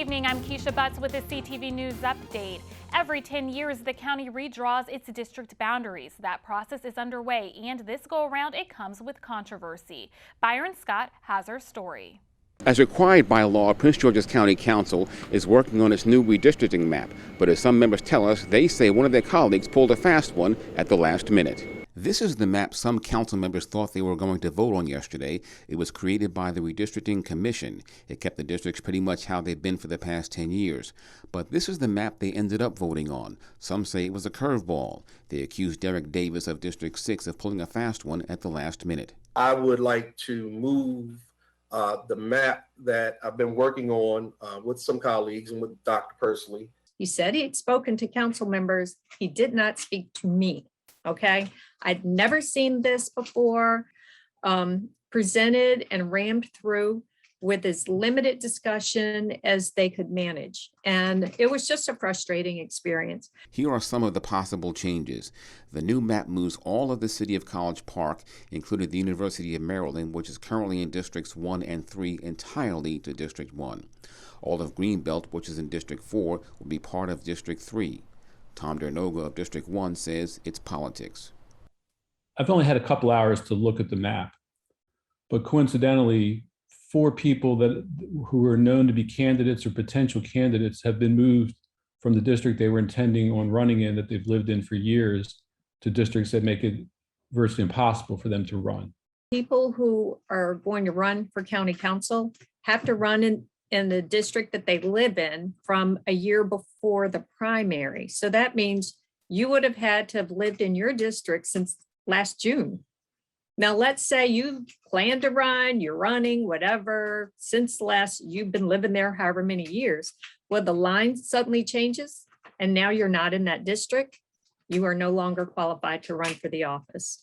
evening, I'm Keisha Butts with a CTV News update. Every 10 years, the county redraws its district boundaries. That process is underway, and this go-around, it comes with controversy. Byron Scott has our story. As required by law, Prince George's County Council is working on its new redistricting map. But as some members tell us, they say one of their colleagues pulled a fast one at the last minute. This is the map some council members thought they were going to vote on yesterday. It was created by the Redistricting Commission. It kept the districts pretty much how they've been for the past 10 years. But this is the map they ended up voting on. Some say it was a curveball. They accused Derek Davis of District 6 of pulling a fast one at the last minute. I would like to move the map that I've been working on with some colleagues and with the doctor personally. He said he had spoken to council members. He did not speak to me. Okay, I'd never seen this before, presented and rammed through with as limited discussion as they could manage. And it was just a frustrating experience. Here are some of the possible changes. The new map moves all of the city of College Park, including the University of Maryland, which is currently in Districts 1 and 3, entirely to District 1. All of Greenbelt, which is in District 4, will be part of District 3. Tom Dernoga of District 1 says it's politics. I've only had a couple hours to look at the map, but coincidentally, 4 people who are known to be candidates or potential candidates have been moved from the district they were intending on running in, that they've lived in for years, to districts that make it virtually impossible for them to run. People who are going to run for county council have to run in the district that they live in from a year before the primary. So that means you would have had to have lived in your district since last June. Now, let's say you plan to run, you're running, whatever, since you've been living there however many years. Well, the line suddenly changes and now you're not in that district. You are no longer qualified to run for the office.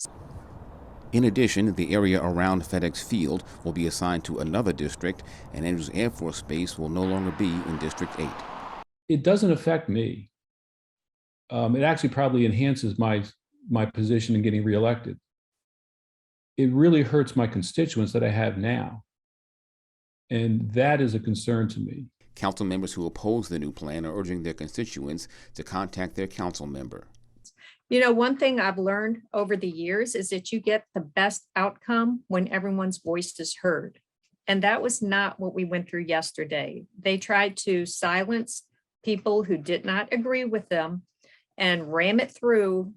In addition, the area around FedEx Field will be assigned to another district, and Andrews Air Force Base will no longer be in District 8. It doesn't affect me. It actually probably enhances my position in getting reelected. It really hurts my constituents that I have now, and that is a concern to me. Council members who oppose the new plan are urging their constituents to contact their council member. You know, one thing I've learned over the years is that you get the best outcome when everyone's voice is heard. And that was not what we went through yesterday. They tried to silence people who did not agree with them and ram it through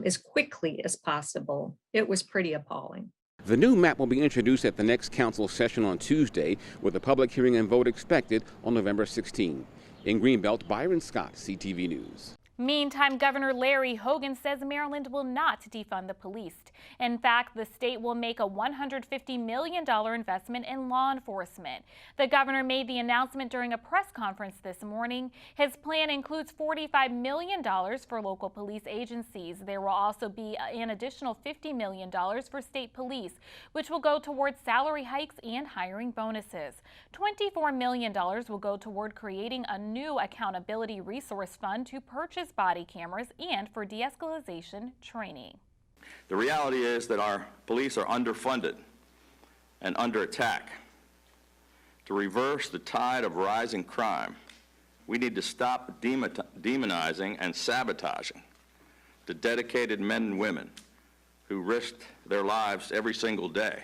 as quickly as possible. It was pretty appalling. The new map will be introduced at the next council session on Tuesday, with a public hearing and vote expected on November 16. In Greenbelt, Byron Scott, CTV News. Meantime, Governor Larry Hogan says Maryland will not defund the police. In fact, the state will make a $150 million investment in law enforcement. The governor made the announcement during a press conference this morning. His plan includes $45 million for local police agencies. There will also be an additional $50 million for state police, which will go towards salary hikes and hiring bonuses. $24 million will go toward creating a new accountability resource fund to purchase body cameras and for de-escalation training. The reality is that our police are underfunded and under attack. To reverse the tide of rising crime, we need to stop demonizing and sabotaging the dedicated men and women who risked their lives every single day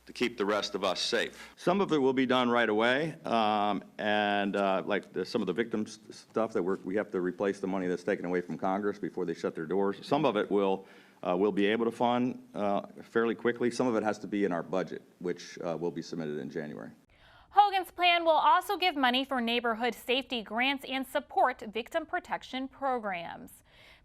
to keep the rest of us safe. Some of it will be done right away, like some of the victims stuff that we have to replace the money that's taken away from Congress before they shut their doors. Some of it we'll be able to fund fairly quickly. Some of it has to be in our budget, which will be submitted in January. Hogan's plan will also give money for neighborhood safety grants and support victim protection programs.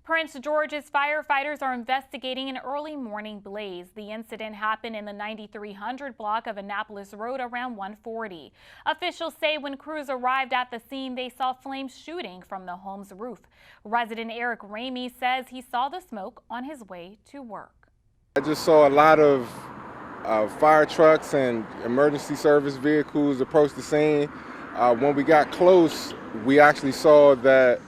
Prince George's firefighters are investigating an early morning blaze. The incident happened in the 9300 block of Annapolis Road around 1:40. Officials say when crews arrived at the scene, they saw flames shooting from the home's roof. Resident Eric Ramey says he saw the smoke on his way to work. I just saw a lot of fire trucks and emergency service vehicles approach the scene. When we got close, we actually saw that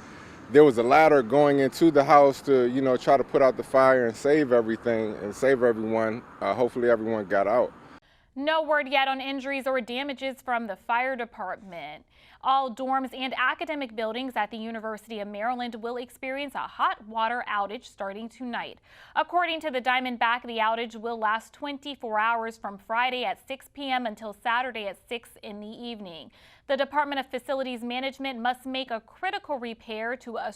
there was a ladder going into the house to, try to put out the fire and save everything and save everyone. Hopefully everyone got out. No word yet on injuries or damages from the fire department. All dorms and academic buildings at the University of Maryland will experience a hot water outage starting tonight. According to the Diamondback, the outage will last 24 hours from Friday at 6 p.m. until Saturday at 6 in the evening. The Department of Facilities Management must make a critical repair to a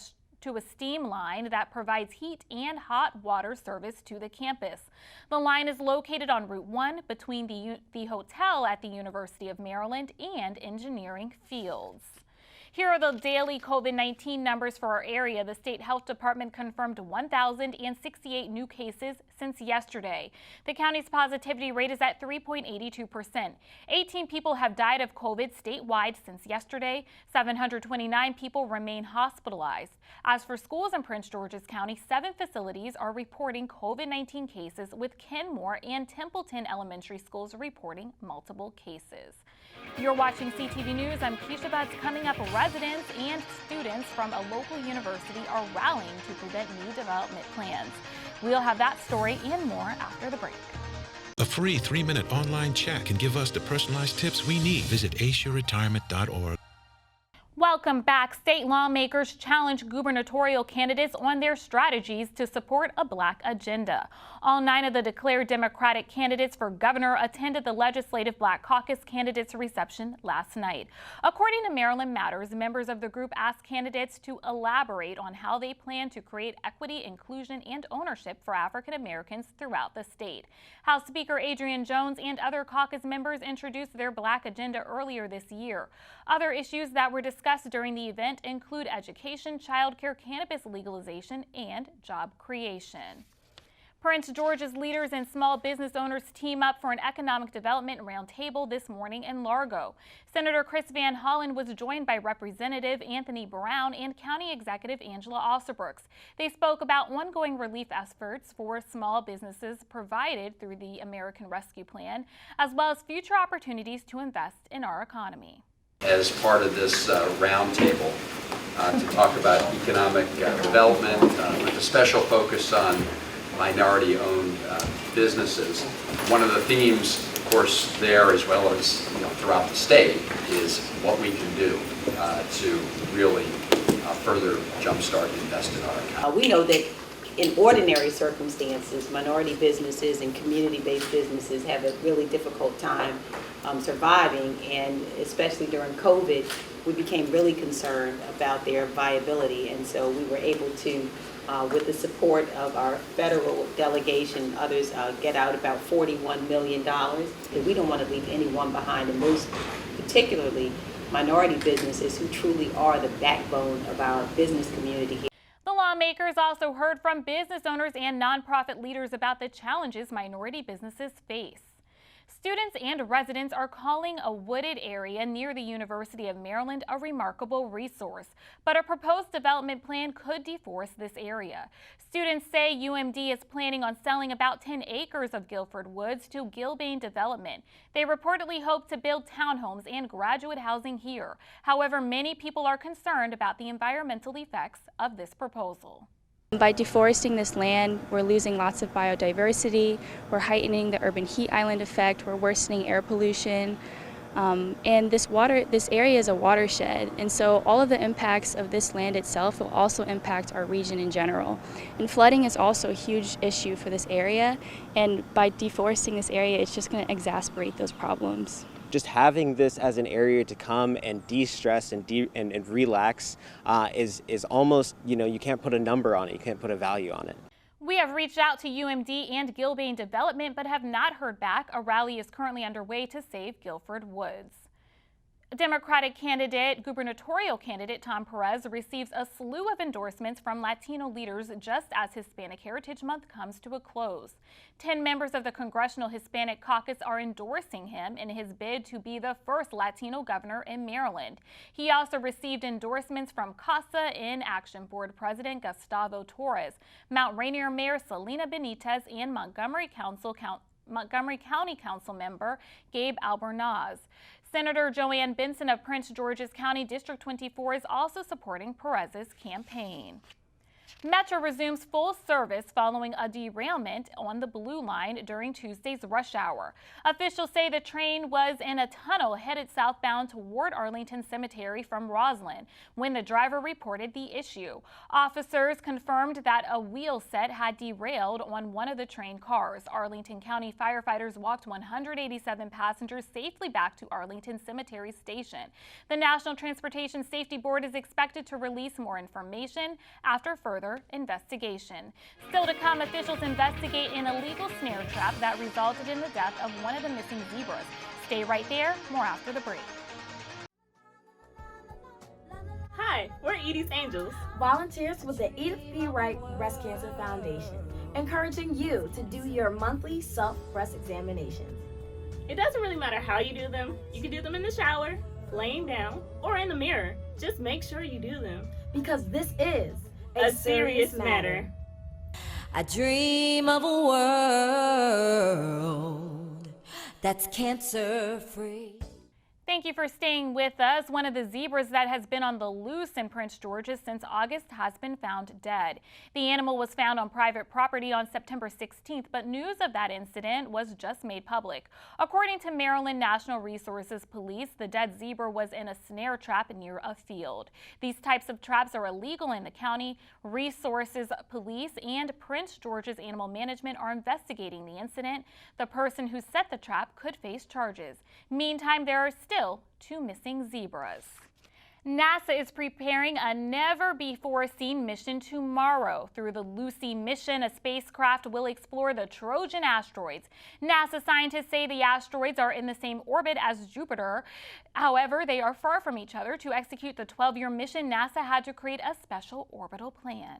steam line that provides heat and hot water service to the campus. The line is located on Route 1 between the hotel at the University of Maryland and engineering fields. Here are the daily COVID-19 numbers for our area. The State Health Department confirmed 1,068 new cases since yesterday. The county's positivity rate is at 3.82%. 18 people have died of COVID statewide since yesterday. 729 people remain hospitalized. As for schools in Prince George's County, 7 facilities are reporting COVID-19 cases, with Kenmore and Templeton Elementary Schools reporting multiple cases. You're watching CTV News. I'm Keisha Butts. Coming up, residents and students from a local university are rallying to prevent new development plans. We'll have that story and more after the break. A free 3-minute online chat can give us the personalized tips we need. Visit aceyourretirement.org. Welcome back. State lawmakers challenge gubernatorial candidates on their strategies to support a black agenda. All 9 of the declared Democratic candidates for governor attended the Legislative Black Caucus candidates reception last night. According to Maryland Matters, members of the group asked candidates to elaborate on how they plan to create equity, inclusion, and ownership for African Americans throughout the state. House Speaker Adrian Jones and other caucus members introduced their black agenda earlier this year. Other issues that were discussed during the event include education, childcare, cannabis legalization, and job creation. Prince George's leaders and small business owners team up for an economic development roundtable this morning in Largo. Senator Chris Van Hollen was joined by Representative Anthony Brown and County Executive Angela Alsobrooks. They spoke about ongoing relief efforts for small businesses provided through the American Rescue Plan, as well as future opportunities to invest in our economy. As part of this roundtable to talk about economic development with a special focus on minority-owned businesses. One of the themes, of course, there as well as throughout the state is what we can do to really further jumpstart and invest in our economy. We know that in ordinary circumstances, minority businesses and community-based businesses have a really difficult time surviving, and especially during COVID, we became really concerned about their viability, and so we were able to, with the support of our federal delegation, others, get out about $41 million. We don't want to leave anyone behind, and most particularly minority businesses who truly are the backbone of our business community here. The lawmakers also heard from business owners and nonprofit leaders about the challenges minority businesses face. Students and residents are calling a wooded area near the University of Maryland a remarkable resource, but a proposed development plan could deforest this area. Students say UMD is planning on selling about 10 acres of Guilford Woods to Gilbane Development. They reportedly hope to build townhomes and graduate housing here. However, many people are concerned about the environmental effects of this proposal. By deforesting this land, we're losing lots of biodiversity, we're heightening the urban heat island effect, we're worsening air pollution, and this area is a watershed, and so all of the impacts of this land itself will also impact our region in general. And flooding is also a huge issue for this area, and by deforesting this area, it's just going to exacerbate those problems. Just having this as an area to come and de-stress and relax is almost, you can't put a number on it, you can't put a value on it. We have reached out to UMD and Gilbane Development but have not heard back. A rally is currently underway to save Guilford Woods. Democratic gubernatorial candidate Tom Perez receives a slew of endorsements from Latino leaders just as Hispanic Heritage Month comes to a close. 10 members of the Congressional Hispanic Caucus are endorsing him in his bid to be the first Latino governor in Maryland. He also received endorsements from CASA in Action Board President Gustavo Torres, Mount Rainier Mayor Selena Benitez, and Montgomery County Council member Gabe Albornoz. Senator Joanne Benson of Prince George's County District 24 is also supporting Perez's campaign. Metro resumes full service following a derailment on the Blue Line during Tuesday's rush hour. Officials say the train was in a tunnel headed southbound toward Arlington Cemetery from Roslyn when the driver reported the issue. Officers confirmed that a wheel set had derailed on one of the train cars. Arlington County firefighters walked 187 passengers safely back to Arlington Cemetery Station. The National Transportation Safety Board is expected to release more information after further investigation. Still to come, officials investigate an illegal snare trap that resulted in the death of one of the missing zebras. Stay right there, more after the break. Hi, we're Edie's Angels, volunteers with the Edith P. Wright Breast Cancer Foundation, encouraging you to do your monthly self-breast examinations. It doesn't really matter how you do them. You can do them in the shower, laying down, or in the mirror. Just make sure you do them. Because this is a serious matter. I dream of a world that's cancer-free. Thank you for staying with us. One of the zebras that has been on the loose in Prince George's since August has been found dead. The animal was found on private property on September 16th, but news of that incident was just made public. According to Maryland National Resources Police, the dead zebra was in a snare trap near a field. These types of traps are illegal in the county. Resources Police and Prince George's Animal Management are investigating the incident. The person who set the trap could face charges. Meantime, there are still 2 missing zebras. NASA is preparing a never-before-seen mission tomorrow. Through the Lucy mission, a spacecraft will explore the Trojan asteroids. NASA scientists say the asteroids are in the same orbit as Jupiter. However, they are far from each other. To execute the 12-year mission, NASA had to create a special orbital plan.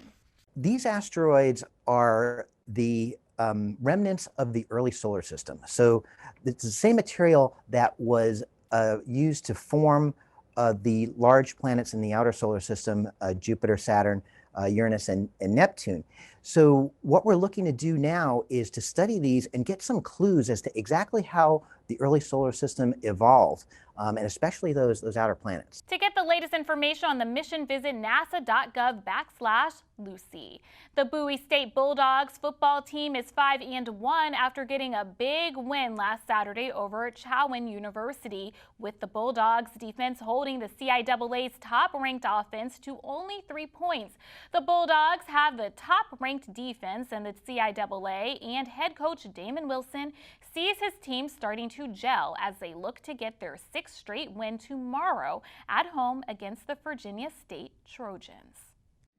These asteroids are the remnants of the early solar system. So it's the same material that was used to form the large planets in the outer solar system, Jupiter, Saturn, Uranus, and Neptune. So what we're looking to do now is to study these and get some clues as to exactly how the early solar system evolved, and especially those outer planets. To get the latest information on the mission, visit nasa.gov/Lucy. The Bowie State Bulldogs football team is 5-1 after getting a big win last Saturday over Chowan University, with the Bulldogs defense holding the CIAA's top-ranked offense to only 3 points. The Bulldogs have the top-ranked defense in the CIAA, and head coach Damon Wilson sees his team starting to gel as they look to get their 6th straight win tomorrow at home against the Virginia State Trojans.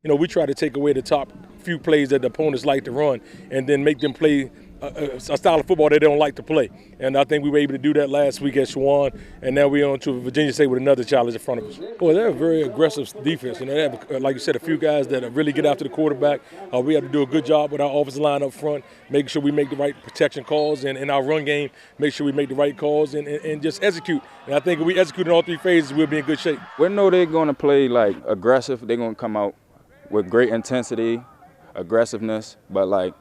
You know, we try to take away the top few plays that the opponents like to run and then make them play a style of football they don't like to play. And I think we were able to do that last week at Chowan, and now we're on to Virginia State with another challenge in front of us. Well, they're a very aggressive defense. You know, they have, like you said, a few guys that really get after the quarterback. We have to do a good job with our offensive line up front, making sure we make the right protection calls, and in our run game, make sure we make the right calls and just execute. And I think if we execute in all 3 phases, we'll be in good shape. We know they're going to play like aggressive. They're going to come out with great intensity, aggressiveness, but like,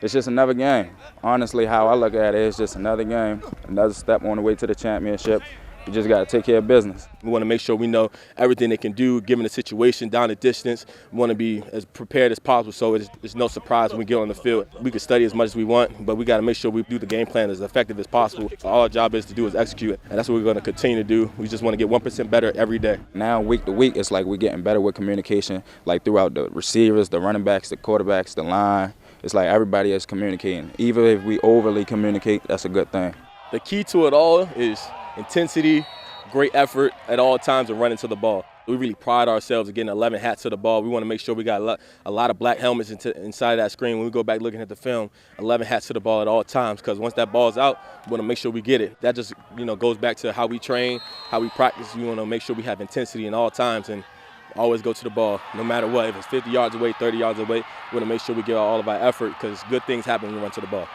it's just another game. Honestly, how I look at it, it's just another game, another step on the way to the championship. You just got to take care of business. We want to make sure we know everything they can do, given the situation, down the distance. We want to be as prepared as possible, so it's no surprise when we get on the field. We can study as much as we want, but we got to make sure we do the game plan as effective as possible. All our job is to do is execute, and that's what we're going to continue to do. We just want to get 1% better every day. Now, week to week, it's like we're getting better with communication, like throughout the receivers, the running backs, the quarterbacks, the line. It's like everybody is communicating. Even if we overly communicate, that's a good thing. The key to it all is intensity, great effort at all times, and running to the ball. We really pride ourselves in getting 11 hats to the ball. We want to make sure we got a lot of black helmets inside of that screen. When we go back looking at the film, 11 hats to the ball at all times, because once that ball's out, we want to make sure we get it. That just, you know, goes back to how we train, how we practice. We want to make sure we have intensity in all times and always go to the ball, no matter what. If it's 50 yards away, 30 yards away, we want to make sure we give all of our effort, because good things happen when we run to the ball.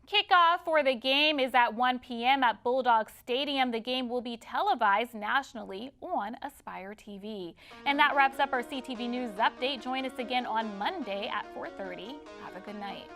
Kickoff for the game is at 1 p.m. at Bulldog Stadium. The game will be televised nationally on Aspire TV. And that wraps up our CTV News Update. Join us again on Monday at 4:30. Have a good night.